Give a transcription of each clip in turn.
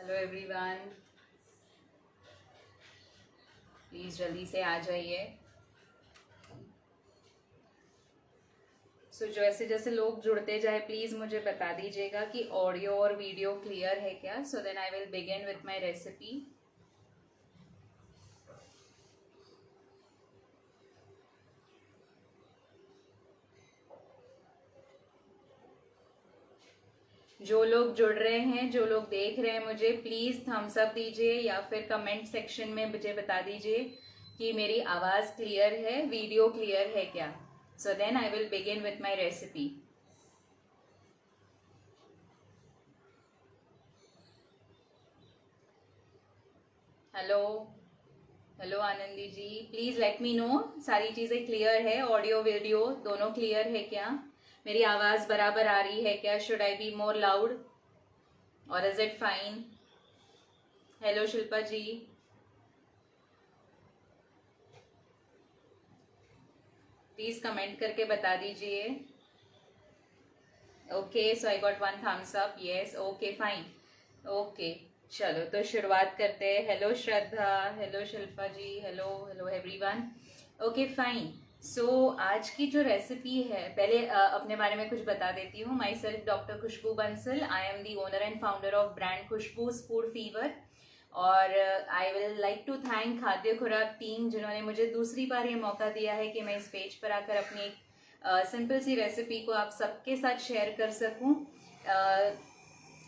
Hello everyone, please जल्दी से आ जाइए। जैसे जैसे लोग जुड़ते जाए प्लीज़ मुझे बता दीजिएगा कि ऑडियो और वीडियो क्लियर है क्या, so then I will begin with my recipe. जो लोग जुड़ रहे हैं, जो लोग देख रहे हैं मुझे, प्लीज़ थम्स अप दीजिए या फिर कमेंट सेक्शन में मुझे बता दीजिए कि मेरी आवाज़ क्लियर है, वीडियो क्लियर है क्या। So then I will begin with my recipe. Hello hello Anandi ji, please let me know सारी चीज़ें क्लियर है, ऑडियो वीडियो दोनों क्लियर है क्या, मेरी आवाज़ बराबर आ रही है क्या, should I be more loud और is it fine. Hello Shilpa ji, please comment करके बता दीजिए। Okay, so I got 1 thumbs up, yes, okay fine, okay. चलो तो शुरुआत करते हैं। Hello Shraddha, hello Shilpa ji, hello hello everyone, okay fine. So आज की जो रेसिपी है, पहले अपने बारे में कुछ बता देती हूँ। Myself doctor Khushboo Bansal, I am the owner and founder of brand Khushboo's food fever. और I will like to thank खाद्य खुराक टीम, जिन्होंने मुझे दूसरी बार ये मौका दिया है कि मैं इस पेज पर आकर अपनी एक सिंपल सी रेसिपी को आप सबके साथ शेयर कर सकूं।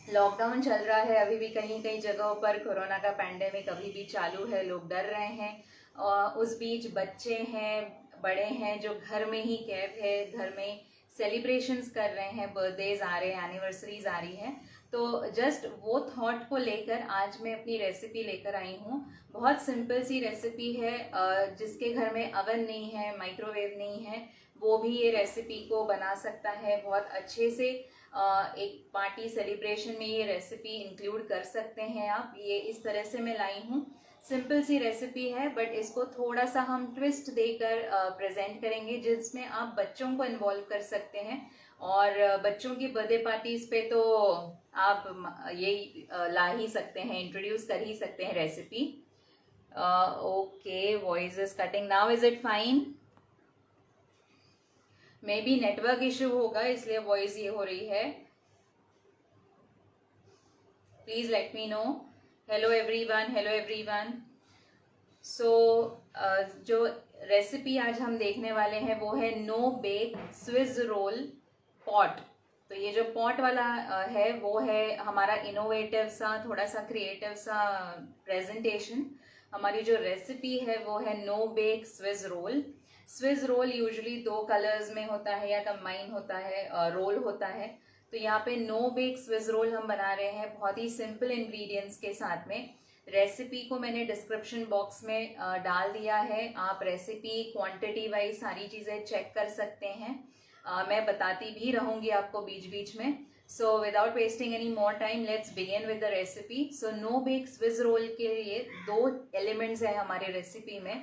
लॉकडाउन चल रहा है अभी भी, कहीं कहीं जगहों पर कोरोना का पैंडेमिक अभी भी चालू है, लोग डर रहे हैं। उस बीच बच्चे हैं, बड़े हैं जो घर में ही कैद है, घर में सेलिब्रेशंस कर रहे हैं, बर्थडेज आ रहे हैं, एनिवर्सरीज आ रही हैं। तो जस्ट वो थॉट को लेकर आज मैं अपनी रेसिपी लेकर आई हूँ। बहुत सिंपल सी रेसिपी है, जिसके घर में अवन नहीं है, माइक्रोवेव नहीं है, वो भी ये रेसिपी को बना सकता है बहुत अच्छे से। एक पार्टी सेलिब्रेशन में ये रेसिपी इंक्लूड कर सकते हैं आप। ये इस तरह से मैं लाई हूँ, सिंपल सी रेसिपी है, बट इसको थोड़ा सा हम ट्विस्ट देकर प्रेजेंट करेंगे, जिसमें आप बच्चों को इन्वॉल्व कर सकते हैं। और बच्चों की बर्थडे पार्टीज पे तो आप यही ला ही सकते हैं, इंट्रोड्यूस कर ही सकते हैं recipe. Okay, voice is cutting now, is it fine? Maybe network issue होगा, इसलिए वॉइस ये हो रही है। Please let me know. Hello everyone, hello everyone. So जो रेसिपी आज हम देखने वाले हैं वो है no bake Swiss roll pot. तो ये जो पॉट वाला है वो है हमारा इनोवेटिव सा, थोड़ा सा क्रिएटिव सा प्रेजेंटेशन। हमारी जो रेसिपी है वो है no bake Swiss roll. Swiss roll usually 2 colours में होता है या कंबाइन होता है, रोल होता है। तो यहाँ पे नो बेक स्विस रोल हम बना रहे हैं बहुत ही सिंपल इंग्रेडिएंट्स के साथ में। रेसिपी को मैंने डिस्क्रिप्शन बॉक्स में डाल दिया है, आप रेसिपी क्वांटिटी वाइज सारी चीज़ें चेक कर सकते हैं। मैं बताती भी रहूँगी आपको बीच बीच में। So without wasting any more time, let's begin with the recipe. So no bake Swiss roll के लिए 2 एलिमेंट्स है हमारे रेसिपी में।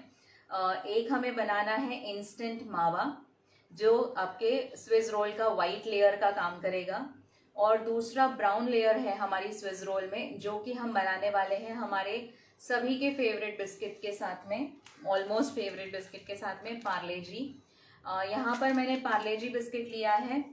एक हमें बनाना है इंस्टेंट मावा, जो आपके स्विस रोल का वाइट लेयर का काम करेगा। और दूसरा ब्राउन लेयर है हमारी स्विस रोल में, जो कि हम बनाने वाले हैं हमारे सभी के फेवरेट बिस्किट के साथ में, ऑलमोस्ट फेवरेट बिस्किट के साथ में, पार्ले जी। यहाँ पर मैंने पार्ले जी बिस्किट लिया है।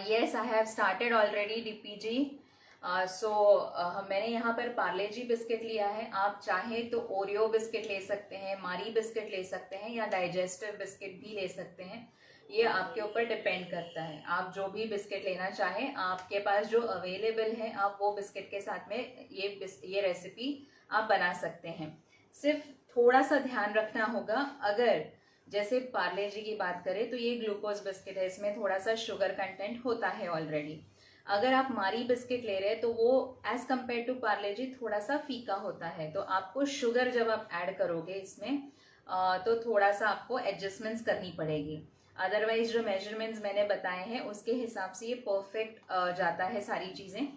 Yes, I have started already DP ji. मैंने यहाँ पर पार्ले जी बिस्किट लिया है। आप चाहें तो ओरियो बिस्किट ले सकते हैं, मारी बिस्किट ले सकते हैं, या डाइजेस्टिव बिस्किट भी ले सकते हैं। ये आपके ऊपर डिपेंड करता है, आप जो भी बिस्किट लेना चाहें, आपके पास जो अवेलेबल है आप वो बिस्किट के साथ में ये रेसिपी आप बना सकते हैं। सिर्फ थोड़ा सा ध्यान रखना होगा, अगर जैसे पार्ले जी की बात करें तो ये ग्लूकोज बिस्किट है, इसमें थोड़ा सा शुगर कंटेंट होता है ऑलरेडी। अगर आप मारी बिस्किट ले रहे हैं तो वो एज कम्पेयर टू पार्ले जी थोड़ा सा फीका होता है, तो आपको शुगर जब आप ऐड करोगे इसमें तो थोड़ा सा आपको एडजस्टमेंट्स करनी पड़ेगी। अदरवाइज जो मेजरमेंट्स मैंने बताए हैं उसके हिसाब से ये परफेक्ट जाता है सारी चीज़ें।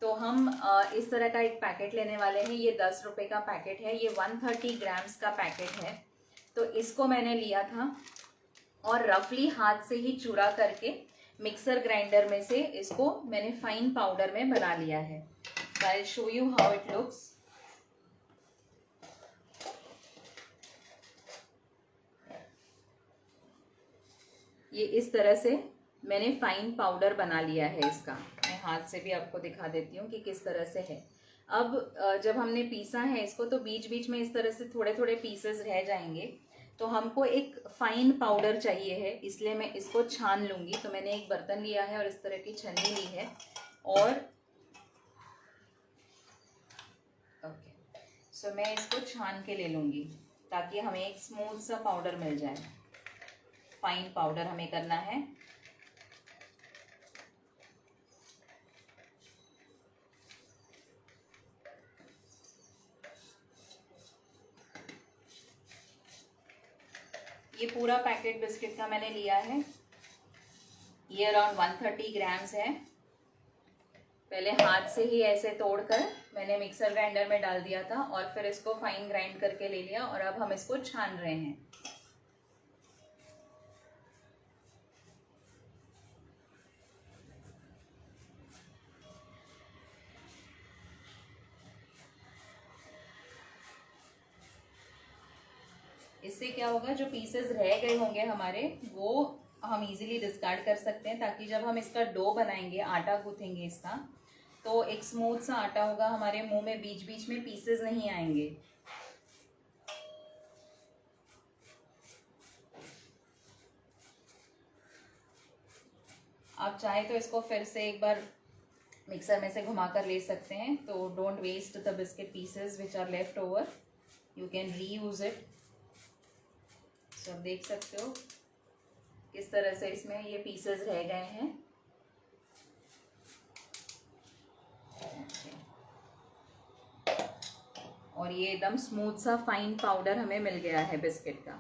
तो हम इस तरह का एक पैकेट लेने वाले हैं। ये 10 रुपये का पैकेट है, ये 130 ग्राम्स का पैकेट है। तो इसको मैंने लिया था और रफली हाथ से ही चूरा करके मिक्सर ग्राइंडर में से इसको मैंने फाइन पाउडर में बना लिया है। So I'll show you how it looks. ये इस तरह से मैंने फाइन पाउडर बना लिया है इसका। मैं हाथ से भी आपको दिखा देती हूँ कि किस तरह से है। अब जब हमने पीसा है इसको तो बीच बीच में इस तरह से थोड़े थोड़े पीसेस रह जाएंगे, तो हमको एक फाइन पाउडर चाहिए है, इसलिए मैं इसको छान लूँगी। तो मैंने एक बर्तन लिया है और इस तरह की छन्नी ली है और ओके, सो मैं इसको छान के ले लूँगी ताकि हमें एक स्मूथ सा पाउडर मिल जाए। फाइन पाउडर हमें करना है। ये पूरा पैकेट बिस्किट का मैंने लिया है, ये अराउंड 130 ग्राम्स है। पहले हाथ से ही ऐसे तोड़कर मैंने मिक्सर ग्राइंडर में डाल दिया था और फिर इसको फाइन ग्राइंड करके ले लिया और अब हम इसको छान रहे हैं। इससे क्या होगा, जो पीसेस रह गए होंगे हमारे वो हम इजीली डिस्कार्ड कर सकते हैं, ताकि जब हम इसका डो बनाएंगे, आटा गूंथेंगे इसका, तो एक स्मूथ सा आटा होगा, हमारे मुंह में बीच बीच में पीसेस नहीं आएंगे। आप चाहे तो इसको फिर से एक बार मिक्सर में से घुमा कर ले सकते हैं। तो don't waste the biscuit pieces which are left over, you can reuse it. तो आप देख सकते हो किस तरह से इसमें ये पीसेस रह गए हैं। और ये एकदम स्मूथ सा फाइन पाउडर हमें मिल गया है बिस्किट का।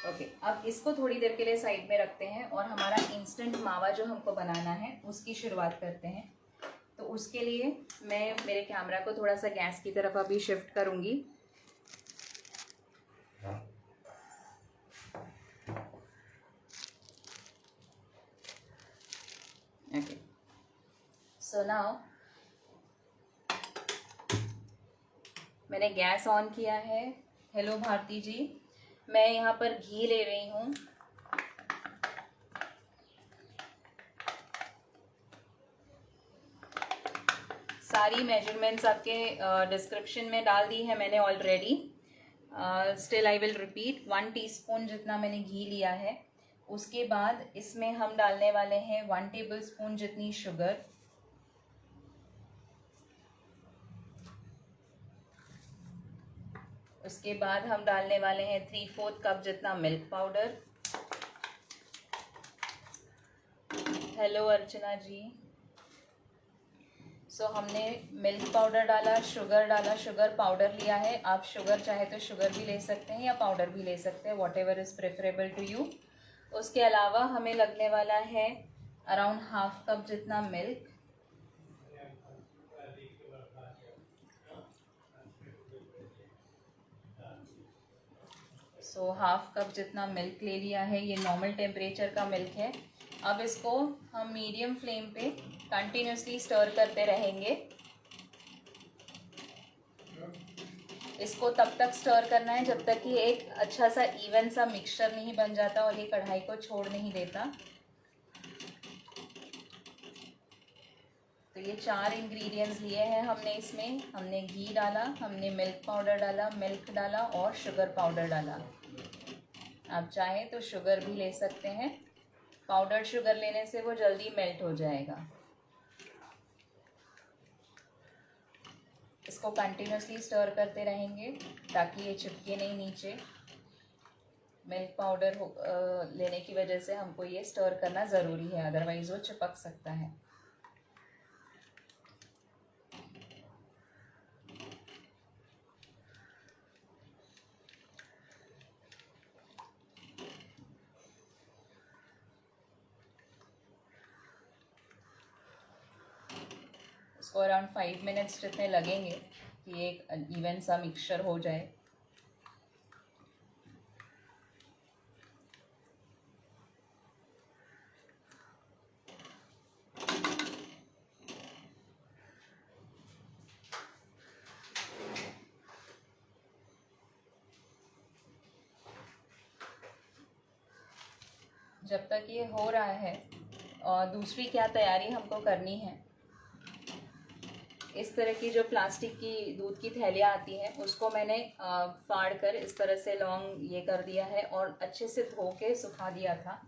ओके, अब इसको थोड़ी देर के लिए साइड में रखते हैं और हमारा इंस्टेंट मावा जो हमको बनाना है उसकी शुरुआत करते हैं। तो उसके लिए मैं मेरे कैमरा को थोड़ा सा गैस की तरफ अभी शिफ्ट करूँगी। ओके, सो नाउ मैंने गैस ऑन किया है। हेलो भारती जी, मैं यहाँ पर घी ले रही हूँ। सारी मेजरमेंट्स आपके डिस्क्रिप्शन में डाल दी है मैंने already. Still I will repeat, 1 teaspoon जितना मैंने घी लिया है। उसके बाद इसमें हम डालने वाले हैं 1 टेबलस्पून जितनी शुगर। उसके बाद हम डालने वाले हैं 3/4 कप जितना मिल्क पाउडर। हेलो अर्चना जी। सो हमने मिल्क पाउडर डाला, शुगर पाउडर लिया है। आप शुगर चाहे तो शुगर भी ले सकते हैं या पाउडर भी ले सकते हैं, whatever is preferable to you. उसके अलावा हमें लगने वाला है अराउंड 1/2 कप जितना मिल्क। सो 1/2 कप जितना मिल्क ले लिया है, ये नॉर्मल टेम्परेचर का मिल्क है। अब इसको हम मीडियम फ्लेम पे कंटिन्यूसली स्टर करते रहेंगे। इसको तब तक स्टर करना है जब तक कि एक अच्छा सा इवन सा मिक्सचर नहीं बन जाता और ये कढ़ाई को छोड़ नहीं देता। तो ये 4 इंग्रेडिएंट्स लिए हैं हमने इसमें। हमने घी डाला, हमने मिल्क पाउडर डाला, मिल्क डाला और शुगर पाउडर डाला। आप चाहें तो शुगर भी ले सकते हैं, पाउडर शुगर लेने से वो जल्दी मेल्ट हो जाएगा। इसको कंटिन्यूसली स्टर करते रहेंगे ताकि ये चिपके नहीं नीचे। मिल्क पाउडर लेने की वजह से हमको ये स्टर करना ज़रूरी है, अदरवाइज़ वो चिपक सकता है। इसको अराउंड 5 मिनट्स जितने लगेंगे कि एक इवन सा मिक्सचर हो जाए। जब तक ये हो रहा है, और दूसरी क्या तैयारी हमको करनी है, इस तरह की जो प्लास्टिक की दूध की थैलियाँ आती हैं उसको मैंने फाड़ कर इस तरह से लॉन्ग ये कर दिया है और अच्छे से धो के सुखा दिया था।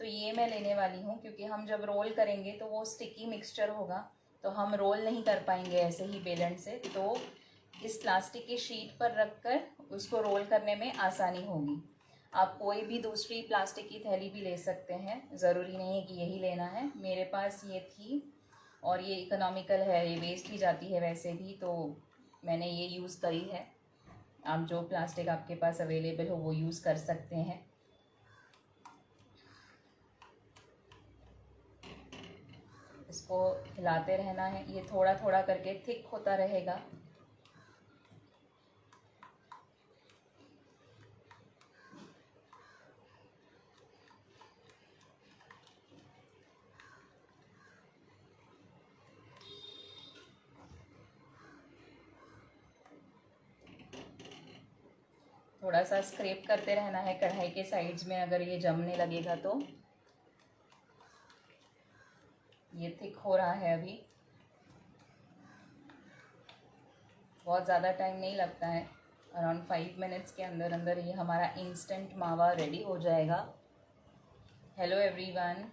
तो ये मैं लेने वाली हूँ, क्योंकि हम जब रोल करेंगे तो वो स्टिकी मिक्सचर होगा, तो हम रोल नहीं कर पाएंगे ऐसे ही बेलन से। तो इस प्लास्टिक की शीट पर रख कर उसको रोल करने में आसानी होगी। आप कोई भी दूसरी प्लास्टिक की थैली भी ले सकते हैं, ज़रूरी नहीं है कि यही लेना है। मेरे पास ये थी और ये इकोनॉमिकल है, ये वेस्ट ही जाती है वैसे भी, तो मैंने ये यूज़ करी है। आप जो प्लास्टिक आपके पास अवेलेबल हो वो यूज़ कर सकते हैं। इसको हिलाते रहना है, ये थोड़ा थोड़ा करके थिक होता रहेगा। थोड़ा सा स्क्रैप करते रहना है कढ़ाई के साइड्स में, अगर ये जमने लगेगा तो। ये थिक हो रहा है अभी, बहुत ज़्यादा टाइम नहीं लगता है, अराउंड 5 मिनट्स के अंदर अंदर ये हमारा इंस्टेंट मावा रेडी हो जाएगा। Hello everyone,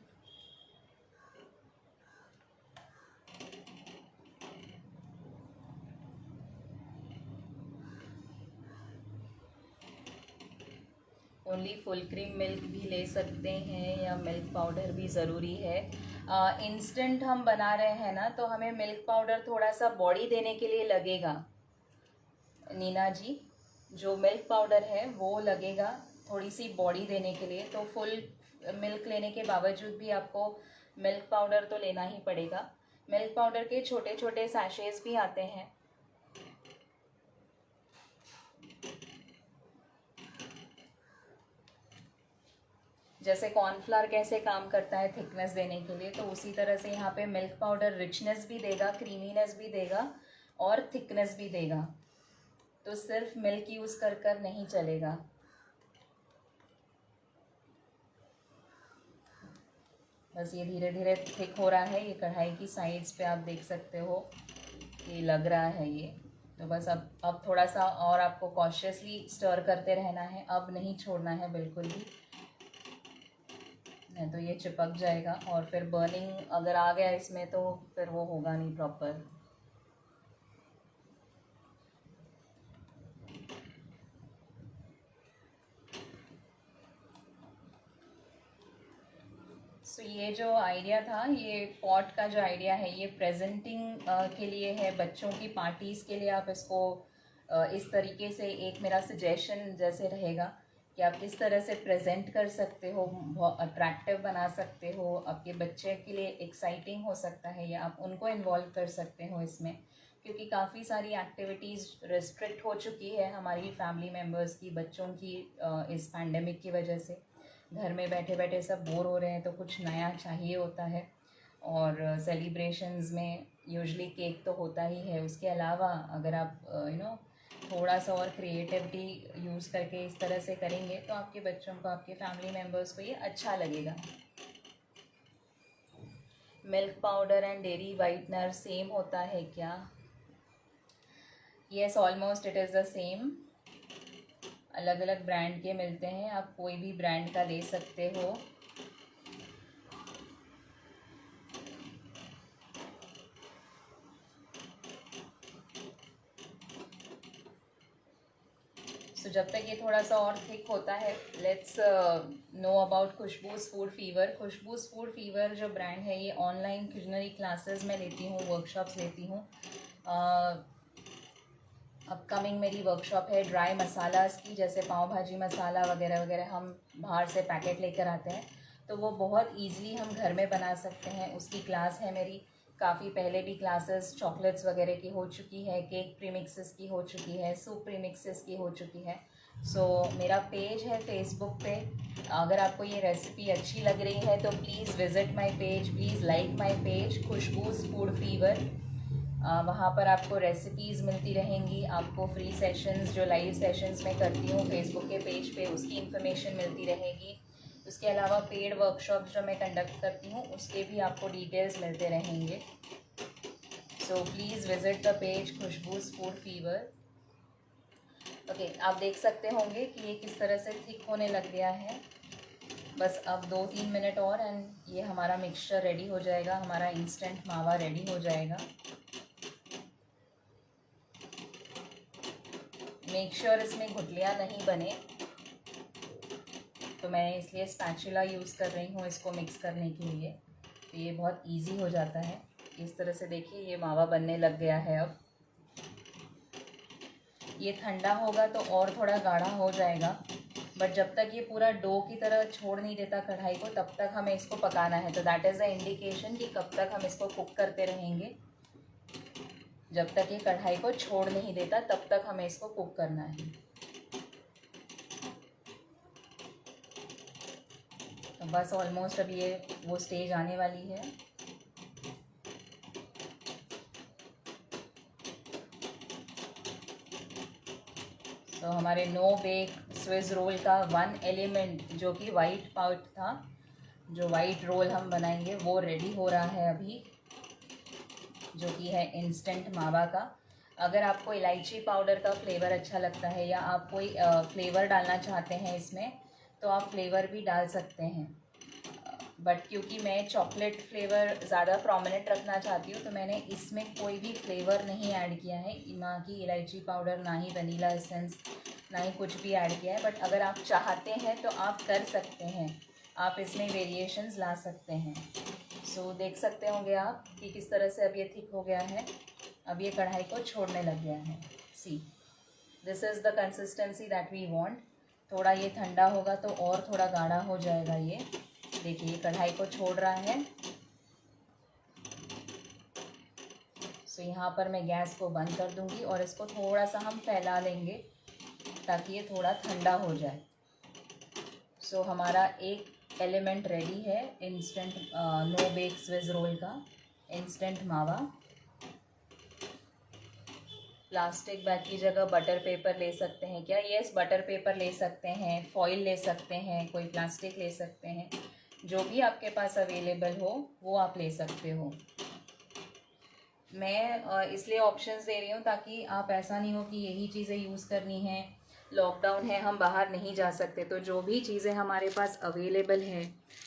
only full cream milk भी ले सकते हैं या मिल्क पाउडर भी ज़रूरी है। इंस्टेंट हम बना रहे हैं ना, तो हमें मिल्क पाउडर थोड़ा सा बॉडी देने के लिए लगेगा नीना जी। जो मिल्क पाउडर है वो लगेगा थोड़ी सी बॉडी देने के लिए, तो फुल मिल्क लेने के बावजूद भी आपको मिल्क पाउडर तो लेना ही पड़ेगा। मिल्क पाउडर के छोटे छोटे सैशेज भी आते हैं। जैसे कॉर्नफ्लावर कैसे काम करता है थिकनेस देने के लिए, तो उसी तरह से यहाँ पे मिल्क पाउडर रिचनेस भी देगा, क्रीमीनेस भी देगा और थिकनेस भी देगा। तो सिर्फ मिल्क यूज़ कर कर नहीं चलेगा। बस ये धीरे धीरे थिक हो रहा है। ये कढ़ाई की साइड्स पे आप देख सकते हो, ये लग रहा है ये। तो बस अब थोड़ा सा और आपको कॉशियसली स्टर करते रहना है, अब नहीं छोड़ना है बिल्कुल भी, नहीं तो ये चिपक जाएगा और फिर बर्निंग अगर आ गया इसमें तो फिर वो होगा नहीं प्रॉपर। सो ये जो आइडिया था, ये पॉट का जो आइडिया है, ये प्रेजेंटिंग के लिए है, बच्चों की पार्टीज़ के लिए आप इसको इस तरीके से, एक मेरा सजेशन जैसे रहेगा कि आप किस तरह से प्रेजेंट कर सकते हो, बहुत अट्रैक्टिव बना सकते हो, आपके बच्चे के लिए एक्साइटिंग हो सकता है, या आप उनको इन्वॉल्व कर सकते हो इसमें। क्योंकि काफ़ी सारी एक्टिविटीज़ रिस्ट्रिक्ट हो चुकी है हमारी फैमिली मेम्बर्स की, बच्चों की, इस पैंडेमिक की वजह से घर में बैठे बैठे सब बोर हो रहे हैं, तो कुछ नया चाहिए होता है। और सेलिब्रेशंस में यूजुअली केक तो होता ही है, उसके अलावा अगर आप थोड़ा सा और क्रिएटिविटी यूज़ करके इस तरह से करेंगे तो आपके बच्चों को, आपके फैमिली मेम्बर्स को ये अच्छा लगेगा। Milk powder and dairy whitener same होता है क्या? Yes, almost it is the same. अलग अलग ब्रांड के मिलते हैं, आप कोई भी ब्रांड का ले सकते हो। तो जब तक ये थोड़ा सा और थिक होता है, let's know about Khushboo's food fever. Khushboo's food fever जो ब्रांड है, ये ऑनलाइन कुलिनरी क्लासेस में लेती हूँ, वर्कशॉप्स लेती हूँ। अपकमिंग मेरी वर्कशॉप है ड्राई मसालास की, जैसे पाव भाजी मसाला वगैरह वगैरह हम बाहर से पैकेट लेकर आते हैं, तो वो बहुत ईज़िली हम घर में बना सकते हैं। उसकी क्लास है मेरी, काफ़ी पहले भी क्लासेस चॉकलेट्स वगैरह की हो चुकी है, केक प्रीमिक्सेस की हो चुकी है, सूप प्रीमिक्सेस की हो चुकी है। सो मेरा पेज है फेसबुक पे, अगर आपको ये रेसिपी अच्छी लग रही है तो please visit my page, please like my page Khushboo's food fever. वहाँ पर आपको रेसिपीज़ मिलती रहेंगी, आपको फ्री सेशंस जो लाइव सेशंस मैं करती हूँ फेसबुक के पेज पे, उसकी इन्फॉर्मेशन मिलती रहेगी। उसके अलावा पेड वर्कशॉप जो मैं कंडक्ट करती हूँ उसके भी आपको डिटेल्स मिलते रहेंगे। So please visit the page Khushboo's food fever. Okay, आप देख सकते होंगे कि ये किस तरह से थिक होने लग गया है। बस अब 2-3 मिनट और एंड ये हमारा मिक्सचर रेडी हो जाएगा, हमारा इंस्टेंट मावा रेडी हो जाएगा। मेक श्योर इसमें गुठलियाँ नहीं बने, तो मैं इसलिए स्पैचुला यूज़ कर रही हूँ इसको मिक्स करने के लिए। तो ये बहुत इजी हो जाता है। इस तरह से देखिए ये मावा बनने लग गया है। अब ये ठंडा होगा तो और थोड़ा गाढ़ा हो जाएगा, बट जब तक ये पूरा डो की तरह छोड़ नहीं देता कढ़ाई को तब तक हमें इसको पकाना है। तो दैट इज़ द इंडिकेशन कि कब तक हम इसको कुक करते रहेंगे। जब तक ये कढ़ाई को छोड़ नहीं देता तब तक हमें इसको कुक करना है। तो बस ऑलमोस्ट अब ये वो स्टेज आने वाली है। तो हमारे नो बेक स्विस रोल का 1 एलिमेंट जो कि वाइट पाउट था, जो वाइट रोल हम बनाएंगे वो रेडी हो रहा है अभी, जो कि है इंस्टेंट मावा का। अगर आपको इलायची पाउडर का फ्लेवर अच्छा लगता है या आप कोई फ्लेवर डालना चाहते हैं इसमें तो आप फ्लेवर भी डाल सकते हैं, बट क्योंकि मैं चॉकलेट फ्लेवर ज़्यादा प्रोमिनेंट रखना चाहती हूँ तो मैंने इसमें कोई भी फ्लेवर नहीं ऐड किया है, ना कि इलायची पाउडर, ना ही वनीला एसेंस, ना ही कुछ भी ऐड किया है। बट अगर आप चाहते हैं तो आप कर सकते हैं, आप इसमें वेरिएशंस ला सकते हैं। सो देख सकते होंगे आप कि किस तरह से अब ये थिक हो गया है। अब ये कढ़ाई को छोड़ने लग गया है। See, this is the consistency that we want. थोड़ा ये ठंडा होगा तो और थोड़ा गाढ़ा हो जाएगा ये। देखिए ये कढ़ाई को छोड़ रहा है। सो यहाँ पर मैं गैस को बंद कर दूंगी और इसको थोड़ा सा हम फैला लेंगे ताकि ये थोड़ा ठंडा हो जाए। सो हमारा एक एलिमेंट रेडी है instant no bake Swiss roll का इंस्टेंट मावा। प्लास्टिक बैग की जगह बटर पेपर ले सकते हैं क्या? यस, बटर पेपर ले सकते हैं, फॉइल ले सकते हैं, कोई प्लास्टिक ले सकते हैं, जो भी आपके पास अवेलेबल हो वो आप ले सकते हो। मैं इसलिए ऑप्शंस दे रही हूँ ताकि आप ऐसा नहीं हो कि यही चीज़ें यूज़ करनी है, लॉकडाउन है, हम बाहर नहीं जा सकते, तो जो भी चीज़ें हमारे पास अवेलेबल है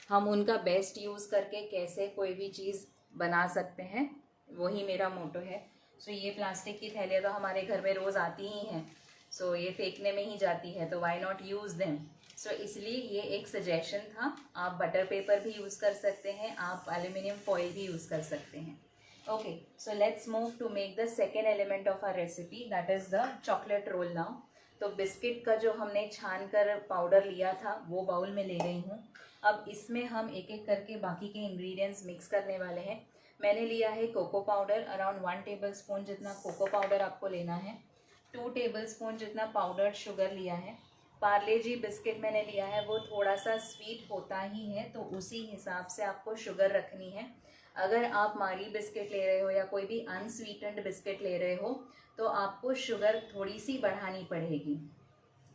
हम उनका बेस्ट यूज़ करके कैसे कोई भी चीज़ बना सकते हैं, वही मेरा मोटो है। सो ये प्लास्टिक की थैलियाँ तो हमारे घर में रोज़ आती ही हैं, सो ये फेंकने में ही जाती है, तो वाई नॉट यूज़ देम। सो इसलिए ये एक सजेशन था। आप बटर पेपर भी यूज़ कर सकते हैं, आप एल्यूमिनियम फॉइल भी यूज़ कर सकते हैं। Okay, so let's move to make the second element of our recipe, that is the chocolate roll now. तो बिस्किट का जो हमने छान कर पाउडर लिया था वो बाउल में ले गई हूँ। अब इसमें हम एक एक करके बाकी के इंग्रेडिएंट्स मिक्स करने वाले हैं। मैंने लिया है cocoa powder, around 1 tablespoon जितना कोको पाउडर आपको लेना है। 2 टेबल स्पून जितना पाउडर्ड शुगर लिया है। पार्ले जी बिस्किट मैंने लिया है, वो थोड़ा सा स्वीट होता ही है तो उसी हिसाब से आपको शुगर रखनी है। अगर आप मारी बिस्किट ले रहे हो या कोई भी अनस्वीटेंड बिस्किट ले रहे हो तो आपको शुगर थोड़ी सी बढ़ानी पड़ेगी,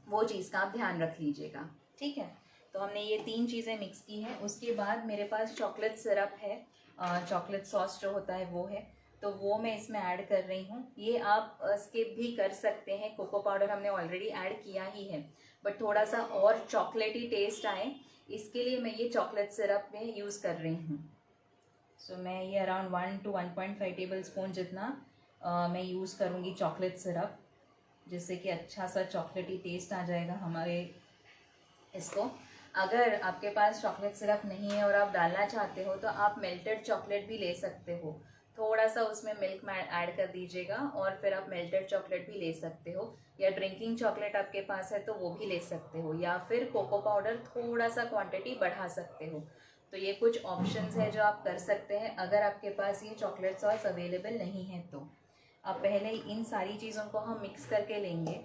वो चीज़ का आप ध्यान रख लीजिएगा, ठीक है। तो हमने ये 3 चीज़ें मिक्स की हैं। उसके बाद मेरे पास चॉकलेट सिरप है, चॉकलेट सॉस जो होता है वो है, तो वो मैं इसमें ऐड कर रही हूँ। ये आप स्किप भी कर सकते हैं, कोको पाउडर हमने ऑलरेडी ऐड किया ही है, बट थोड़ा सा और चॉकलेटी टेस्ट आए इसके लिए मैं ये चॉकलेट सिरप में यूज़ कर रही हूँ। सो मैं ये अराउंड 1 to 1.5 टेबल स्पून जितना मैं यूज़ करूँगी चॉकलेट सिरप, जिससे कि अच्छा सा चॉकलेटी टेस्ट आ जाएगा हमारे इसको। अगर आपके पास चॉकलेट सिरप नहीं है और आप डालना चाहते हो तो आप मेल्टेड चॉकलेट भी ले सकते हो, थोड़ा सा उसमें मिल्क में ऐड कर दीजिएगा और फिर आप मेल्टेड चॉकलेट भी ले सकते हो, या ड्रिंकिंग चॉकलेट आपके पास है तो वो भी ले सकते हो, या फिर कोको पाउडर थोड़ा सा क्वांटिटी बढ़ा सकते हो। तो ये कुछ ऑप्शंस है जो आप कर सकते हैं अगर आपके पास ये चॉकलेट सॉस अवेलेबल नहीं है तो। अब पहले इन सारी चीज़ों को हम मिक्स करके लेंगे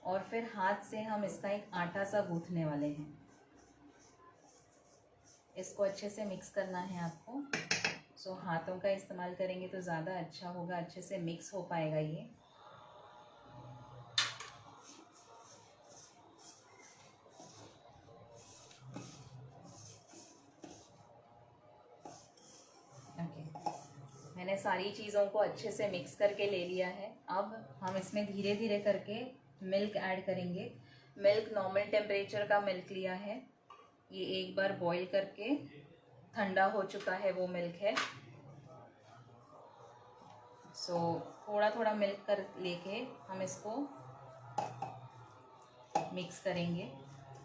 और फिर हाथ से हम इसका एक आटा सा गूँथने वाले हैं। इसको अच्छे से मिक्स करना है आपको। सो हाथों का इस्तेमाल करेंगे तो ज़्यादा अच्छा होगा, अच्छे से मिक्स हो पाएगा ये। मैंने सारी चीज़ों को अच्छे से मिक्स करके ले लिया है। अब हम इसमें धीरे धीरे करके मिल्क ऐड करेंगे। मिल्क नॉर्मल टेम्परेचर का मिल्क लिया है। ये एक बार बॉईल करके ठंडा हो चुका है वो मिल्क है। सो थोड़ा थोड़ा मिल्क कर लेके हम इसको मिक्स करेंगे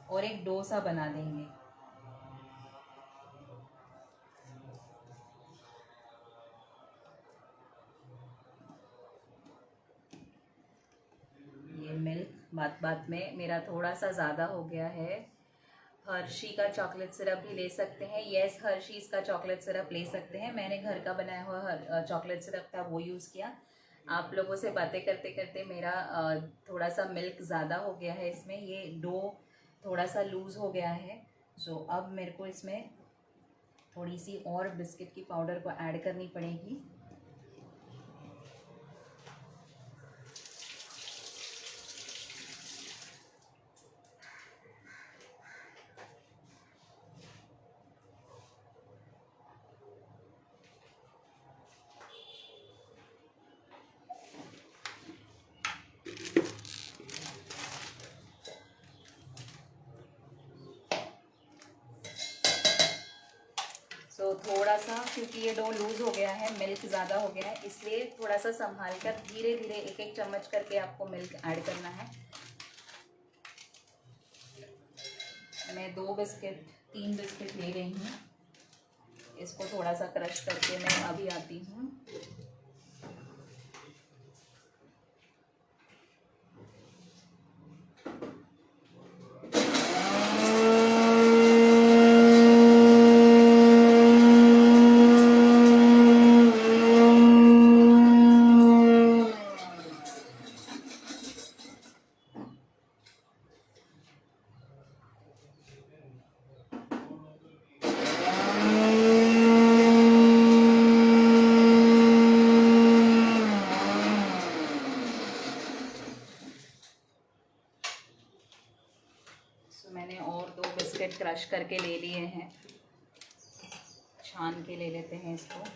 और एक डोसा बना देंगे। ये मिल्क बात बात में मेरा थोड़ा सा ज़्यादा हो गया है। हर्शी का चॉकलेट सिरप भी ले सकते हैं। यस, हर्शीज़ का चॉकलेट सिरप ले सकते हैं। मैंने घर का बनाया हुआ चॉकलेट सिरप था, वो यूज़ किया। आप लोगों से बातें करते करते मेरा थोड़ा सा मिल्क ज़्यादा हो गया है इसमें। ये डो थोड़ा सा लूज़ हो गया है। सो अब मेरे को इसमें थोड़ी सी और बिस्किट की पाउडर को ऐड करनी पड़ेगी। तो थोड़ा सा, क्योंकि ये डो लूज़ हो गया है, मिल्क ज़्यादा हो गया है, इसलिए थोड़ा सा संभाल कर धीरे धीरे एक एक चम्मच करके आपको मिल्क ऐड करना है। मैं 3 बिस्किट ले रही हूँ। इसको थोड़ा सा क्रश करके मैं अभी आती हूँ। मैंने और 2 बिस्किट क्रश करके ले लिए हैं। छान के ले लेते हैं इसको।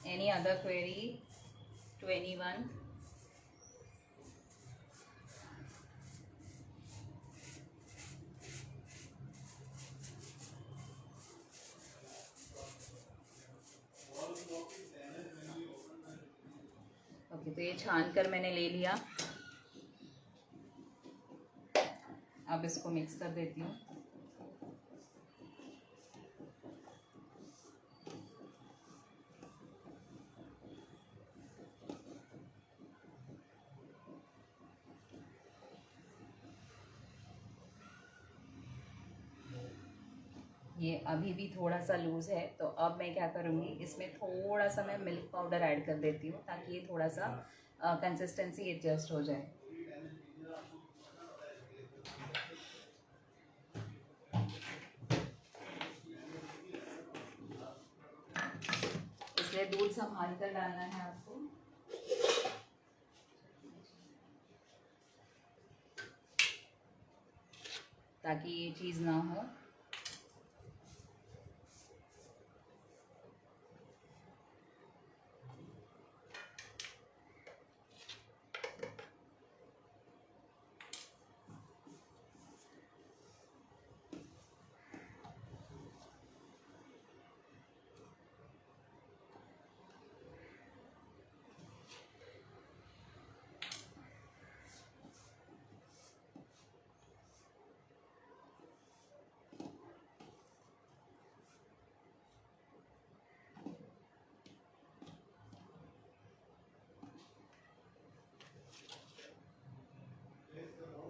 Any other query to anyone? Okay, तो ये छान कर मैंने ले लिया। अब इसको मिक्स कर देती हूँ। ये अभी भी थोड़ा सा लूज़ है, तो अब मैं क्या करूँगी, इसमें थोड़ा सा मैं मिल्क पाउडर ऐड कर देती हूँ ताकि ये थोड़ा सा कंसिस्टेंसी एडजस्ट हो जाए। इसलिए दूध संभाल कर डालना है आपको। ताकि ये चीज़ ना हो।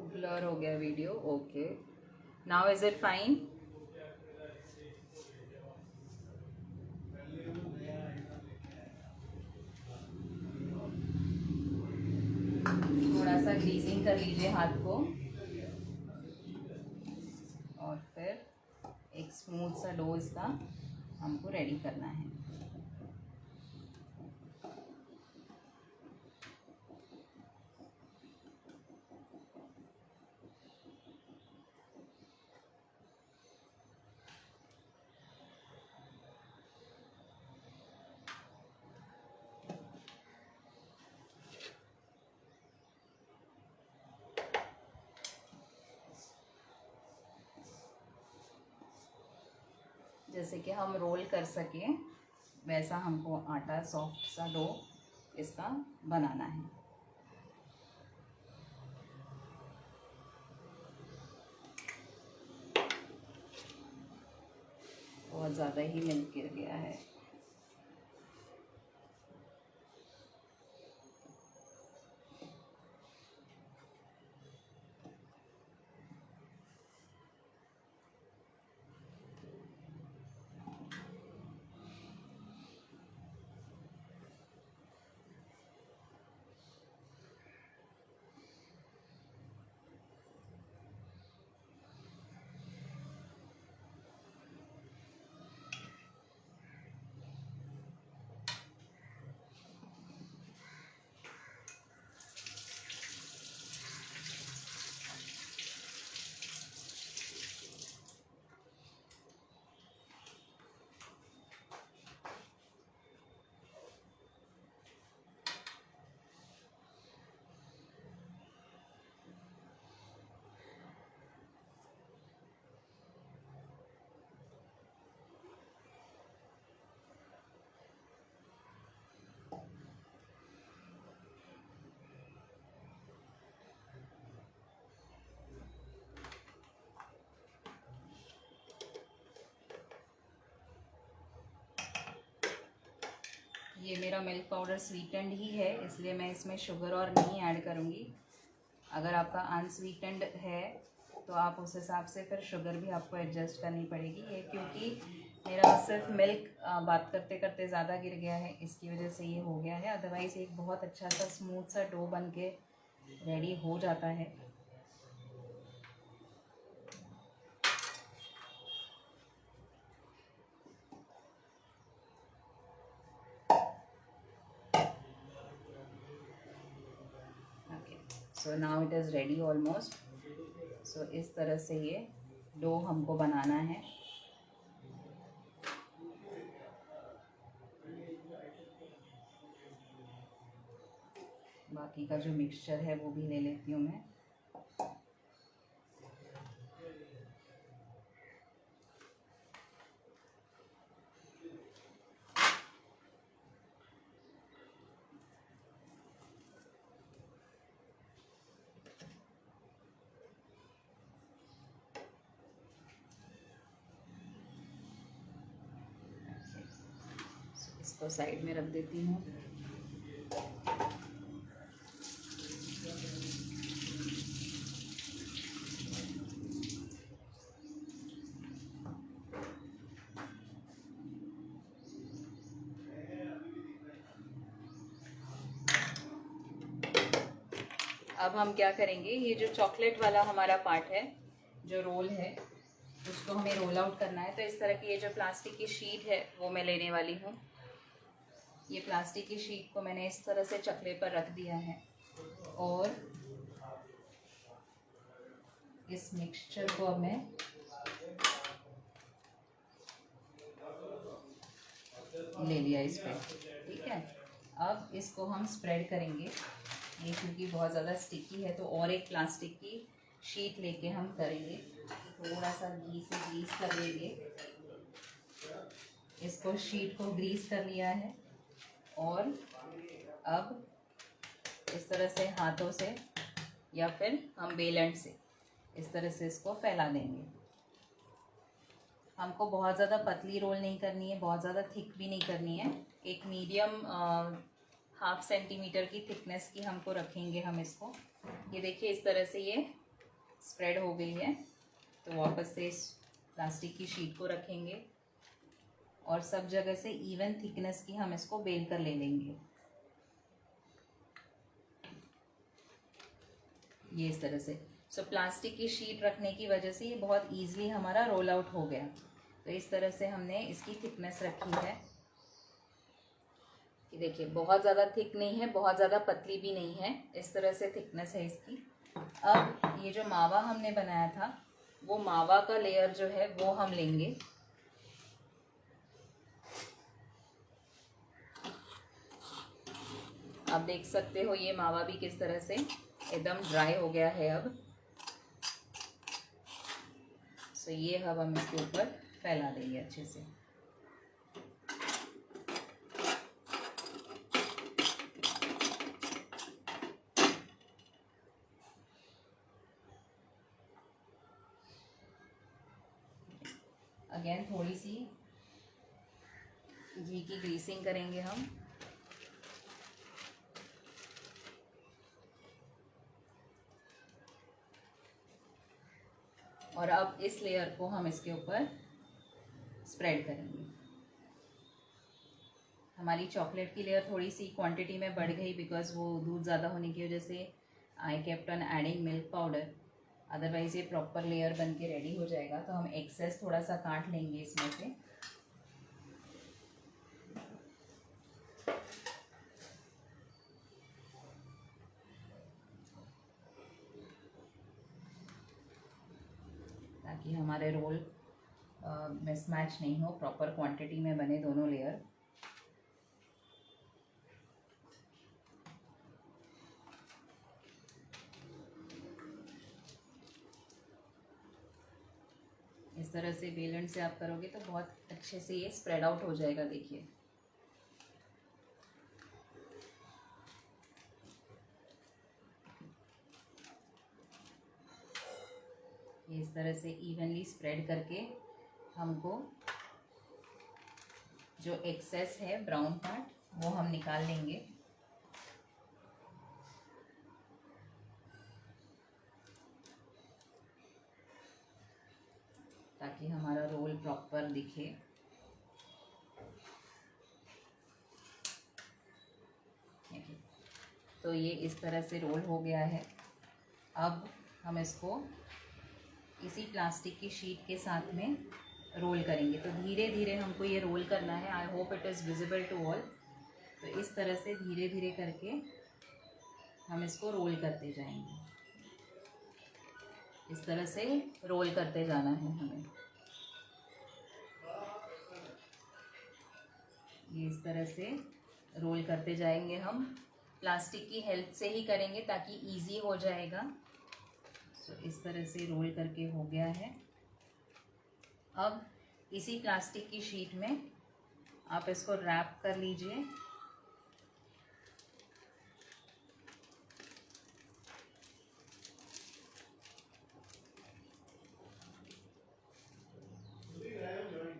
ब्लर हो गया video. Okay, now is it fine? थोड़ा सा ग्रीसिंग कर लीजिए हाथ को और फिर एक स्मूथ सा डो इसका हमको रेडी करना है। जैसे कि हम रोल कर सकें वैसा हमको आटा सॉफ्ट सा डो इसका बनाना है। बहुत ज़्यादा ही मिल्क गिर गया है। ये मेरा मिल्क पाउडर स्वीटेंड ही है, इसलिए मैं इसमें शुगर और नहीं ऐड करूँगी। अगर आपका अनस्वीटेंड है तो आप उस हिसाब से फिर शुगर भी आपको एडजस्ट करनी पड़ेगी। ये क्योंकि मेरा सिर्फ मिल्क बात करते करते ज़्यादा गिर गया है, इसकी वजह से ये हो गया है। अदरवाइज़ एक बहुत अच्छा सा स्मूथ सा डो बन के रेडी हो जाता है। So now it is ready almost. So इस तरह से ये डो हमको बनाना है। बाकी का जो मिक्सचर है वो भी ले लेती हूँ मैं। इसको साइड में रख देती हूँ। अब हम क्या करेंगे, ये जो चॉकलेट वाला हमारा पार्ट है, जो रोल है, उसको हमें रोल आउट करना है। तो इस तरह की ये जो प्लास्टिक की शीट है वो मैं लेने वाली हूँ। ये प्लास्टिक की शीट को मैंने इस तरह से चकले पर रख दिया है और इस मिक्सचर को अब मैं ले लिया इस पर। ठीक है, अब इसको हम स्प्रेड करेंगे। ये क्योंकि बहुत ज़्यादा स्टिकी है तो और एक प्लास्टिक की शीट लेके हम करेंगे। थोड़ा सा घी से ग्रीस कर लेंगे। इसको शीट को ग्रीस कर लिया है और अब इस तरह से हाथों से या फिर हम बेलन से इस तरह से इसको फैला देंगे। हमको बहुत ज़्यादा पतली रोल नहीं करनी है, बहुत ज़्यादा थिक भी नहीं करनी है। एक मीडियम 1/2 सेंटीमीटर की थिकनेस की हमको रखेंगे हम इसको। ये देखिए इस तरह से ये स्प्रेड हो गई है। तो वापस से इस प्लास्टिक की शीट को रखेंगे और सब जगह से इवन थिकनेस की हम इसको बेल कर ले लेंगे। ये इस तरह से। सो प्लास्टिक की शीट रखने की वजह से ये बहुत ईजिली हमारा रोल आउट हो गया। तो इस तरह से हमने इसकी थिकनेस रखी है कि देखिए बहुत ज़्यादा थिक नहीं है, बहुत ज़्यादा पतली भी नहीं है, इस तरह से थिकनेस है इसकी। अब ये जो मावा हमने बनाया था वो मावा का लेयर जो है वो हम लेंगे। आप देख सकते हो ये मावा भी किस तरह से एकदम ड्राई हो गया है अब। सो ये अब हम इसके ऊपर फैला देंगे अच्छे से। अगेन थोड़ी सी घी की ग्रीसिंग करेंगे हम। और अब इस लेयर को हम इसके ऊपर स्प्रेड करेंगे। हमारी चॉकलेट की लेयर थोड़ी सी क्वांटिटी में बढ़ गई बिकॉज वो दूध ज़्यादा होने की वजह से I kept on adding milk powder. Otherwise ये प्रॉपर लेयर बन के रेडी हो जाएगा। तो हम एक्सेस थोड़ा सा काट लेंगे इसमें से। ताकि हमारे रोल मिसमैच नहीं हो, प्रॉपर क्वांटिटी में बने दोनों लेयर। इस तरह से बेलन से आप करोगे तो बहुत अच्छे से ये स्प्रेड आउट हो जाएगा। देखिए ये इस तरह से इवनली स्प्रेड करके हमको जो एक्सेस है ब्राउन पार्ट वो हम निकाल लेंगे। ताकि हमारा रोल प्रॉपर दिखे। तो ये इस तरह से रोल हो गया है। अब हम इसको इसी प्लास्टिक की शीट के साथ में रोल करेंगे। तो धीरे धीरे हमको ये रोल करना है। I hope it is visible to all. तो इस तरह से धीरे धीरे करके हम इसको रोल करते जाएंगे। इस तरह से रोल करते जाना है हमें। ये इस तरह से रोल करते जाएंगे हम। प्लास्टिक की हेल्प से ही करेंगे ताकि इजी हो जाएगा। तो इस तरह से रोल करके हो गया है। अब इसी प्लास्टिक की शीट में आप इसको रैप कर लीजिए।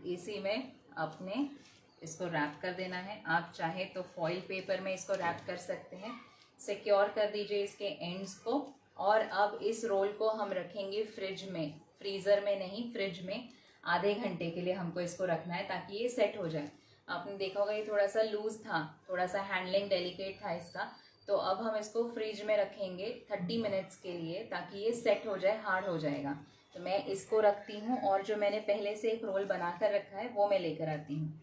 इसी में आपने इसको रैप कर देना है। आप चाहे तो फॉइल पेपर में इसको रैप कर सकते हैं। सिक्योर कर दीजिए इसके एंड्स को। और अब इस रोल को हम रखेंगे फ्रिज में, फ्रीज़र में नहीं, फ्रिज में आधे घंटे के लिए हमको इसको रखना है ताकि ये सेट हो जाए। आपने देखा होगा ये थोड़ा सा लूज़ था, थोड़ा सा हैंडलिंग डेलिकेट था इसका। तो अब हम इसको फ्रिज में रखेंगे 30 मिनट्स के लिए ताकि ये सेट हो जाए, हार्ड हो जाएगा। तो मैं इसको रखती हूँ और जो मैंने पहले से एक रोल बना कर रखा है वो मैं लेकर आती हूँ।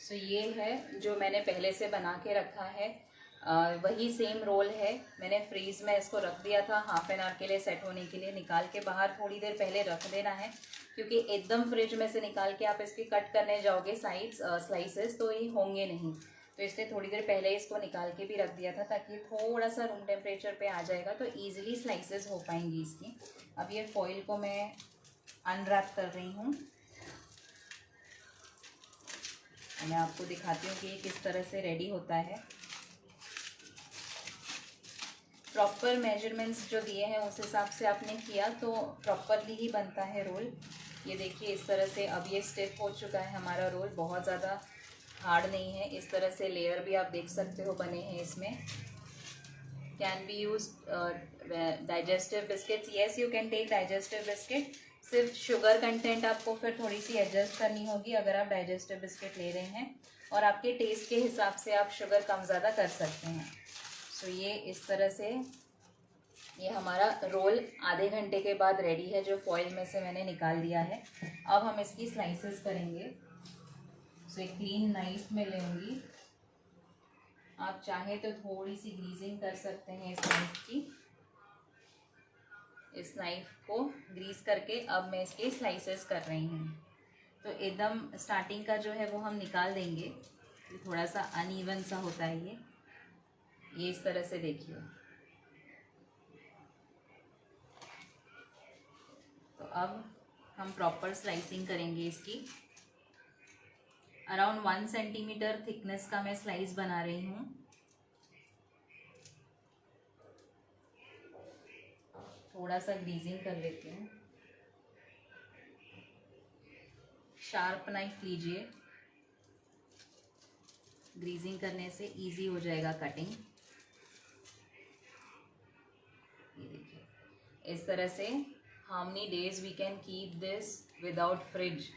सो ये है जो मैंने पहले से बना के रखा है। वही सेम रोल है। मैंने फ्रीज़ में इसको रख दिया था हाफ एन आवर के लिए सेट होने के लिए। निकाल के बाहर थोड़ी देर पहले रख देना है क्योंकि एकदम फ्रिज में से निकाल के आप इसके कट करने जाओगे साइड्स स्लाइसेस तो ये होंगे नहीं। तो इसलिए थोड़ी देर पहले इसको निकाल के भी रख दिया था ताकि थोड़ा सा रूम टेम्परेचर पे आ जाएगा तो ईजिली स्लाइसेस हो पाएंगी इसकी। अब ये फॉइल को मैं अनरैप कर रही हूँ। मैं आपको दिखाती हूँ कि ये किस तरह से रेडी होता है। प्रॉपर मेजरमेंट्स जो दिए हैं उस हिसाब से आपने किया तो प्रॉपरली ही बनता है रोल। ये देखिए इस तरह से अब ये स्टिफ हो चुका है हमारा रोल, बहुत ज़्यादा हार्ड नहीं है। इस तरह से लेयर भी आप देख सकते हो बने हैं इसमें। Can be use digestive biscuits, yes you can take digestive biscuit. सिर्फ शुगर कंटेंट आपको फिर थोड़ी सी एडजस्ट करनी होगी अगर आप डाइजेस्टिव बिस्किट ले रहे हैं, और आपके टेस्ट के हिसाब से आप शुगर कम ज़्यादा कर सकते हैं। सो ये इस तरह से ये हमारा रोल आधे घंटे के बाद रेडी है, जो फॉइल में से मैंने निकाल दिया है। अब हम इसकी स्लाइसेस करेंगे। सो एक क्लीन नाइफ में लेंगी, आप चाहे तो थोड़ी सी ग्रीजिंग कर सकते हैं इस नाइफ की। इस नाइफ को ग्रीस करके अब मैं इसके स्लाइसेस कर रही हूँ। तो एकदम स्टार्टिंग का जो है वो हम निकाल देंगे, थोड़ा सा अनइवन सा होता है ये इस तरह से देखिए। तो अब हम प्रॉपर स्लाइसिंग करेंगे इसकी। अराउंड 1 सेंटीमीटर थिकनेस का मैं स्लाइस बना रही हूँ। थोड़ा सा ग्रीजिंग कर लेती हूँ। शार्प नाइफ लीजिए, ग्रीजिंग करने से इजी हो जाएगा कटिंग। ये देखिए इस तरह से। How many days we can keep this without fridge?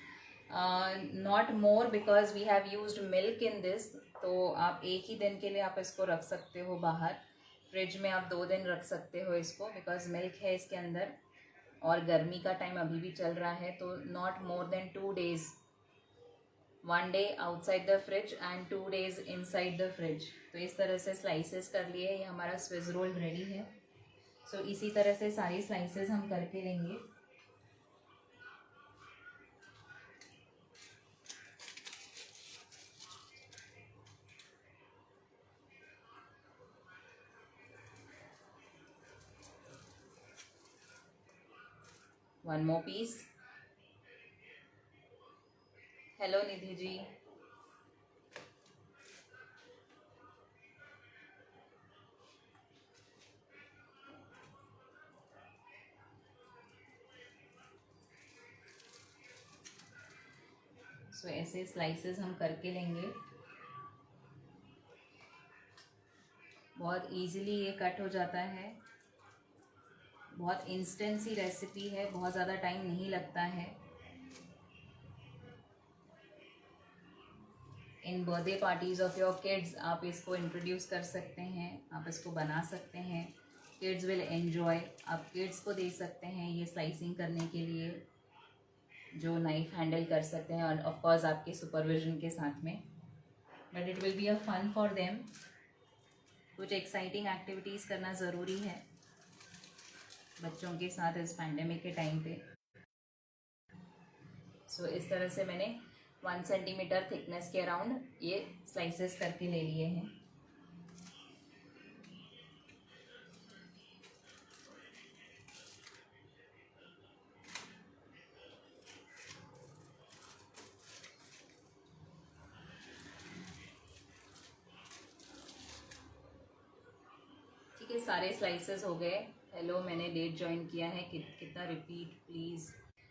Not more, because we have used milk in this. तो आप एक ही दिन के लिए आप इसको रख सकते हो बाहर। फ्रिज में आप 2 दिन रख सकते हो इसको, बिकॉज मिल्क है इसके अंदर और गर्मी का टाइम अभी भी चल रहा है। तो not more than 2 days, 1 day outside the fridge and 2 days inside the fridge. तो इस तरह से स्लाइसेस कर लिए, ये हमारा स्विस रोल रेडी है। सो इसी तरह से सारी स्लाइसेस हम करके लेंगे। One more piece. Hello Nidhi ji. So ऐसे स्लाइसेस हम करके लेंगे। बहुत इजीली ये कट हो जाता है, बहुत इंस्टेंट सी रेसिपी है, बहुत ज़्यादा टाइम नहीं लगता है। In birthday parties of your kids आप इसको इंट्रोड्यूस कर सकते हैं, आप इसको बना सकते हैं। Kids will enjoy. आप किड्स को दे सकते हैं ये स्लाइसिंग करने के लिए, जो नाइफ हैंडल कर सकते हैं, और ऑफ कोर्स आपके सुपरविजन के साथ में। But it will be a fun for them. कुछ एक्साइटिंग एक्टिविटीज़ करना ज़रूरी है बच्चों के साथ इस पैंडेमिक के टाइम पे। सो इस तरह से मैंने 1 सेंटीमीटर थिकनेस के अराउंड ये स्लाइसेस करके ले लिए हैं। ठीक है, सारे स्लाइसेस हो गए। हेलो, मैंने डेट ज्वाइन किया है, कितना repeat please.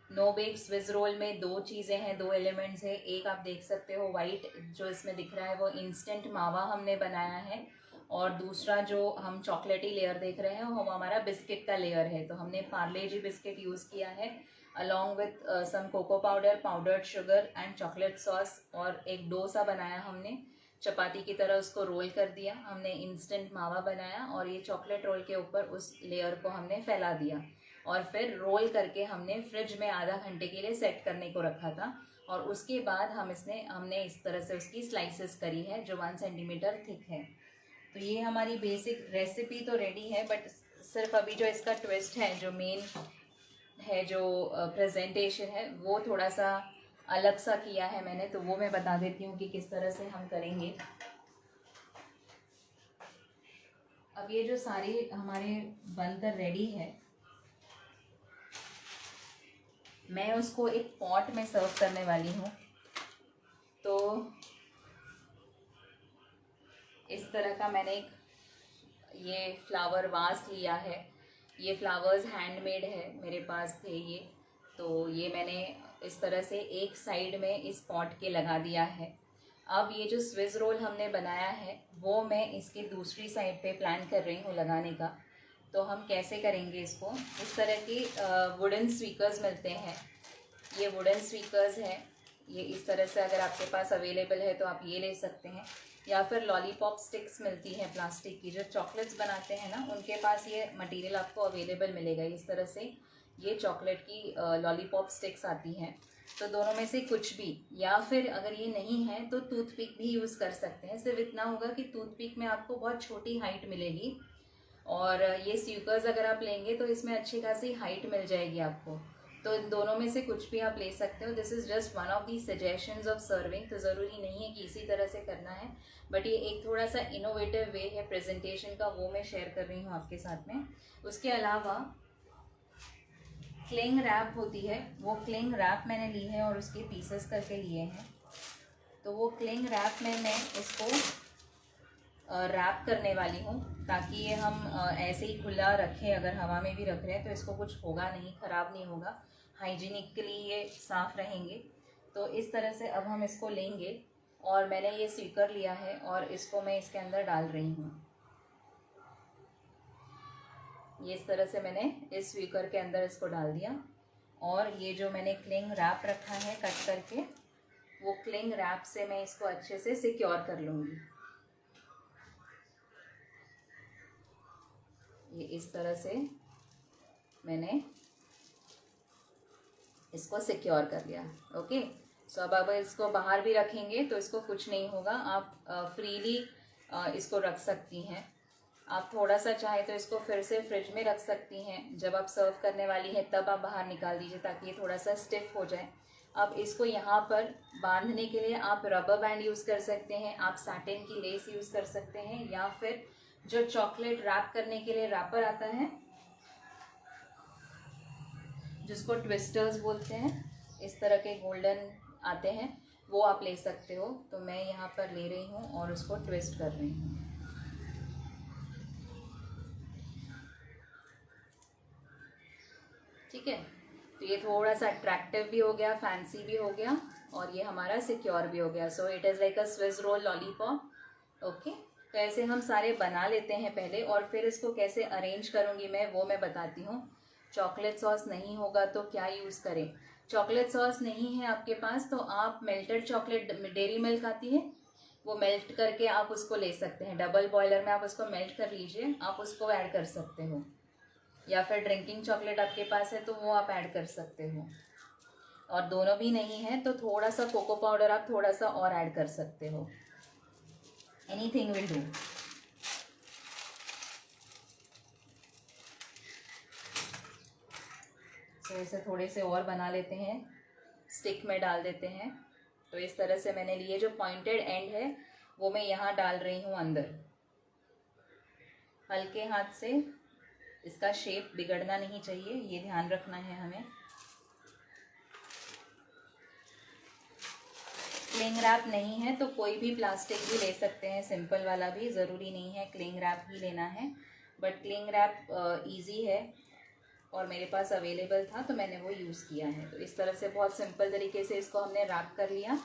No bake Swiss roll में 2 चीज़ें हैं, 2 एलिमेंट्स हैं। एक आप देख सकते हो वाइट जो इसमें दिख रहा है वो इंस्टेंट मावा हमने बनाया है, और दूसरा जो हम चॉकलेटी लेयर देख रहे हैं वो हमारा बिस्किट का लेयर है। तो हमने पार्ले जी बिस्किट यूज़ किया है along with some cocoa powder, powdered sugar and chocolate sauce, और एक डो सा बनाया हमने, चपाती की तरह उसको रोल कर दिया हमने। इंस्टेंट मावा बनाया और ये चॉकलेट रोल के ऊपर उस लेयर को हमने फैला दिया, और फिर रोल करके हमने फ्रिज में आधा घंटे के लिए सेट करने को रखा था। और उसके बाद हमने इस तरह से उसकी स्लाइसेस करी है जो 1 सेंटीमीटर थिक है। तो ये हमारी बेसिक रेसिपी तो रेडी है, बट सिर्फ अभी जो इसका ट्विस्ट है, जो मेन है, जो प्रेजेंटेशन है, वो थोड़ा सा अलग सा किया है मैंने। तो वो मैं बता देती हूँ कि किस तरह से हम करेंगे। अब ये जो सारे हमारे बनकर रेडी है, मैं उसको एक पॉट में सर्व करने वाली हूँ। तो इस तरह का मैंने एक ये फ्लावर वास लिया है। ये फ्लावर्स हैंडमेड है, मेरे पास थे ये, तो ये मैंने इस तरह से एक साइड में इस पॉट के लगा दिया है। अब ये जो स्विस रोल हमने बनाया है वो मैं इसकी दूसरी साइड पे प्लान कर रही हूँ लगाने का। तो हम कैसे करेंगे इसको, इस तरह की वुडन स्पीकर्स मिलते हैं, ये वुडन स्पीकर्स हैं। ये इस तरह से अगर आपके पास अवेलेबल है तो आप ये ले सकते हैं, या फिर लॉलीपॉप स्टिक्स मिलती हैं प्लास्टिक की, जो चॉकलेट्स बनाते हैं ना उनके पास ये मटेरियल आपको अवेलेबल मिलेगा। इस तरह से ये चॉकलेट की लॉलीपॉप स्टिक्स आती हैं। तो दोनों में से कुछ भी, या फिर अगर ये नहीं है तो टूथपिक भी यूज़ कर सकते हैं। सिर्फ इतना होगा कि टूथपिक में आपको बहुत छोटी हाइट मिलेगी, और ये स्पीकर्स अगर आप लेंगे तो इसमें अच्छी खासी हाइट मिल जाएगी आपको। तो इन दोनों में से कुछ भी आप ले सकते हो। This is just one of the suggestions of serving. तो ज़रूरी नहीं है कि इसी तरह से करना है, बट ये एक थोड़ा सा इनोवेटिव वे है प्रेजेंटेशन का, वो मैं शेयर कर रही हूँ आपके साथ में। उसके अलावा क्लिंग रैप होती है, वो क्लिंग रैप मैंने ली है और उसके पीसेस करके लिए हैं। तो वो क्लिंग रैप में मैं इसको रैप करने वाली हूँ, ताकि ये हम ऐसे ही खुला रखें, अगर हवा में भी रख रहे हैं तो इसको कुछ होगा नहीं, ख़राब नहीं होगा, हाइजीनिकली ये साफ़ रहेंगे। तो इस तरह से अब हम इसको लेंगे, और मैंने ये स्पीकर लिया है और इसको मैं इसके अंदर डाल रही हूँ। ये इस तरह से मैंने इस स्पीकर के अंदर इसको डाल दिया, और ये जो मैंने क्लिंग रैप रखा है कट करके, वो क्लिंग रैप से मैं इसको अच्छे से सिक्योर कर लूँगी। ये इस तरह से मैंने इसको सिक्योर कर लिया। ओके, सो अब इसको बाहर भी रखेंगे तो इसको कुछ नहीं होगा, आप फ्रीली इसको रख सकती हैं। आप थोड़ा सा चाहे तो इसको फिर से फ्रिज में रख सकती हैं, जब आप सर्व करने वाली हैं तब आप बाहर निकाल दीजिए, ताकि ये थोड़ा सा स्टिफ हो जाए। अब इसको यहाँ पर बांधने के लिए आप रबर बैंड यूज़ कर सकते हैं, आप सैटिन की लेस यूज़ कर सकते हैं, या फिर जो चॉकलेट रैप करने के लिए रैपर आता है जिसको ट्विस्टर्स बोलते हैं, इस तरह के गोल्डन आते हैं, वो आप ले सकते हो। तो मैं यहाँ पर ले रही हूँ और उसको ट्विस्ट कर रही हूँ। ठीक है, तो ये थोड़ा सा अट्रैक्टिव भी हो गया, फैंसी भी हो गया, और ये हमारा सिक्योर भी हो गया। So it is like a Swiss roll lollipop. Okay, तो ऐसे हम सारे बना लेते हैं पहले, और फिर इसको कैसे अरेंज करूँगी वो मैं बताती हूँ। चॉकलेट सॉस नहीं होगा तो क्या यूज़ करें। चॉकलेट सॉस नहीं है आपके पास तो आप मेल्टेड चॉकलेट, डेयरी मिल्क आती है, वो मेल्ट करके आप उसको ले सकते हैं। डबल बॉयलर में आप उसको मेल्ट कर लीजिए, आप उसको ऐड कर सकते हो, या फिर ड्रिंकिंग चॉकलेट आपके पास है तो वो आप ऐड कर सकते हो। और दोनों भी नहीं है तो थोड़ा सा कोको पाउडर आप थोड़ा सा और ऐड कर सकते हो। Anything will do. तो ऐसे थोड़े से और बना लेते हैं, स्टिक में डाल देते हैं। तो इस तरह से मैंने लिए, जो पॉइंटेड एंड है वो मैं यहाँ डाल रही हूँ अंदर। हल्के हाथ से, इसका शेप बिगड़ना नहीं चाहिए, ये ध्यान रखना है हमें। क्लिंग रैप नहीं है तो कोई भी प्लास्टिक भी ले सकते हैं, सिंपल वाला भी, ज़रूरी नहीं है क्लिंग रैप ही लेना है। बट क्लिंग रैप ईजी है और मेरे पास अवेलेबल था तो मैंने वो यूज़ किया है। तो इस तरह से बहुत सिंपल तरीके से इसको हमने रैप कर लिया,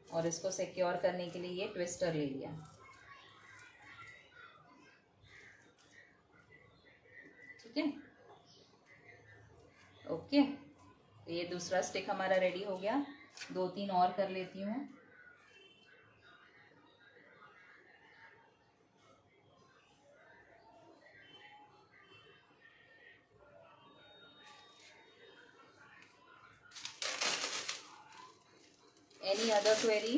और इसको सिक्योर करने के लिए ये ट्विस्टर ले लिया। ठीक है, ओके, तो ये दूसरा स्टिक हमारा रेडी हो गया। 2-3 और कर लेती हूँ। Any other query?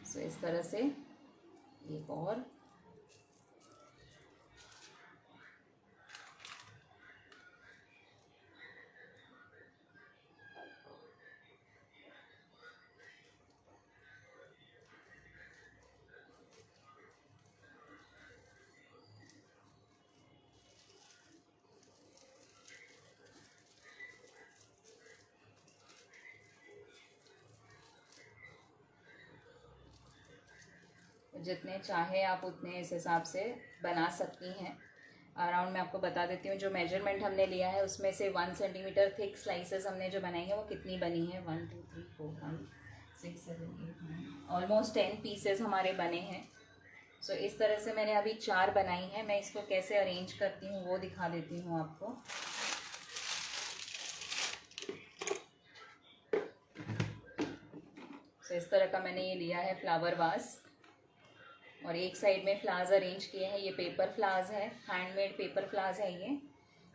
सो इस तरह से एक और, जितने चाहे आप उतने इस हिसाब से बना सकती हैं। अराउंड मैं आपको बता देती हूँ, जो मेजरमेंट हमने लिया है उसमें से 1 सेंटीमीटर थिक स्लाइसेस हमने जो बनाई है वो कितनी बनी है, 1 2 3 4 5 6 7 8 9, ऑलमोस्ट 10 पीसेस हमारे बने हैं। सो इस तरह से मैंने अभी 4 बनाई हैं। मैं इसको कैसे अरेंज करती हूँ वो दिखा देती हूँ आपको। सो इस तरह का मैंने ये लिया है फ्लावर वास, और एक साइड में फ्लावर्स अरेंज किए हैं। ये पेपर फ्लावर्स है, हैंडमेड पेपर फ्लावर्स है ये।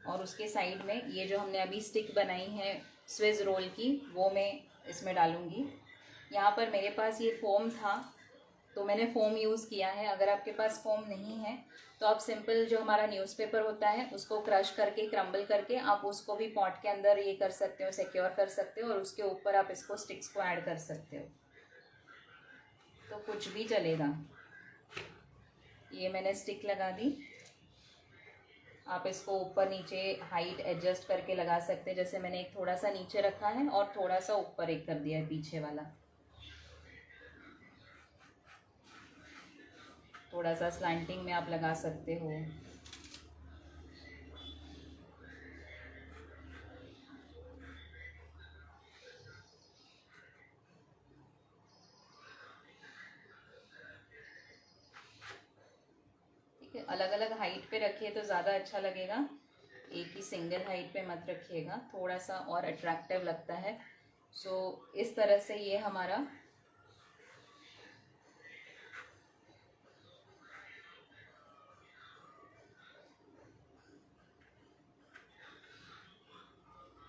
और उसके साइड में ये जो हमने अभी स्टिक बनाई है स्विस रोल की, वो मैं इसमें डालूँगी। यहाँ पर मेरे पास ये फोम था तो मैंने फ़ोम यूज़ किया है। अगर आपके पास फ़ोम नहीं है तो आप सिंपल जो हमारा न्यूज़पेपर होता है उसको क्रश करके, क्रम्बल करके आप उसको भी पॉट के अंदर ये कर सकते हो, सिक्योर कर सकते हो, और उसके ऊपर आप इसको स्टिक्स को ऐड कर सकते हो, तो कुछ भी चलेगा। ये मैंने स्टिक लगा दी। आप इसको ऊपर नीचे हाइट एडजस्ट करके लगा सकते हैं। जैसे मैंने एक थोड़ा सा नीचे रखा है और थोड़ा सा ऊपर एक कर दिया है पीछे वाला, थोड़ा सा स्लैंटिंग में आप लगा सकते हो। ठीक है, अलग अलग हाइट पे रखिए तो ज़्यादा अच्छा लगेगा, एक ही सिंगल हाइट पे मत रखिएगा, थोड़ा सा और अट्रैक्टिव लगता है। सो इस तरह से ये हमारा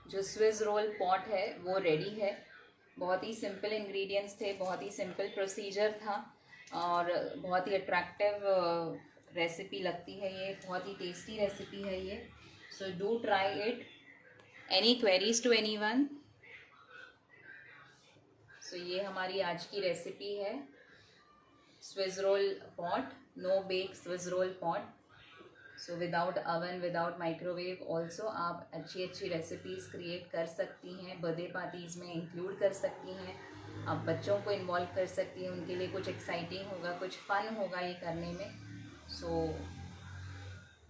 जो स्विस रोल पॉट है वो रेडी है। बहुत ही सिंपल इंग्रेडिएंट्स थे, बहुत ही सिंपल प्रोसीजर था, और बहुत ही अट्रैक्टिव रेसिपी लगती है ये, बहुत ही टेस्टी रेसिपी है ये। So do try it. Any queries to anyone? So ये हमारी आज की रेसिपी है, Swiss roll pot, no bake Swiss roll pot. So without oven, without microwave also आप अच्छी अच्छी रेसिपीज़ क्रिएट कर सकती हैं, बर्थडे पार्टीज़ में इंक्लूड कर सकती हैं, आप बच्चों को इन्वॉल्व कर सकती हैं, उनके लिए कुछ एक्साइटिंग होगा, कुछ फ़न होगा ये करने में। So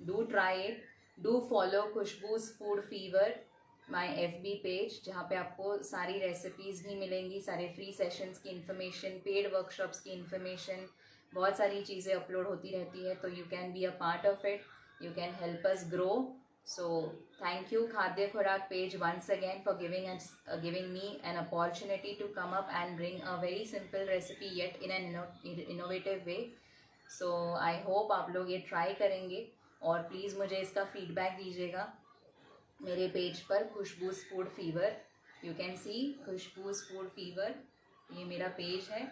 do try it. Do follow Khushboo's food fever, my FB page, जहाँ पे आपको सारी रेसिपीज़ भी मिलेंगी, सारे फ्री सेशंस की इन्फॉर्मेशन, पेड वर्कशॉप्स की इन्फॉर्मेशन, बहुत सारी चीज़ें अपलोड होती रहती है। तो you can be a part of it, you can help us grow. So thank you Khadya Khorak page once again for giving me an opportunity to come up and bring a very simple recipe yet in an innovative way. So I hope आप लोग ये try करेंगे, और please मुझे इसका feedback दीजिएगा मेरे page पर, Khushboo's food fever. You can see Khushboo's food fever, ये मेरा पेज है।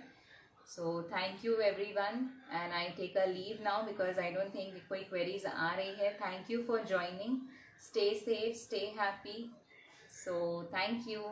So thank you everyone, and I take a leave now because I don't think कोई queries आ रही है। Thank you for joining. Stay safe, stay happy. So thank you.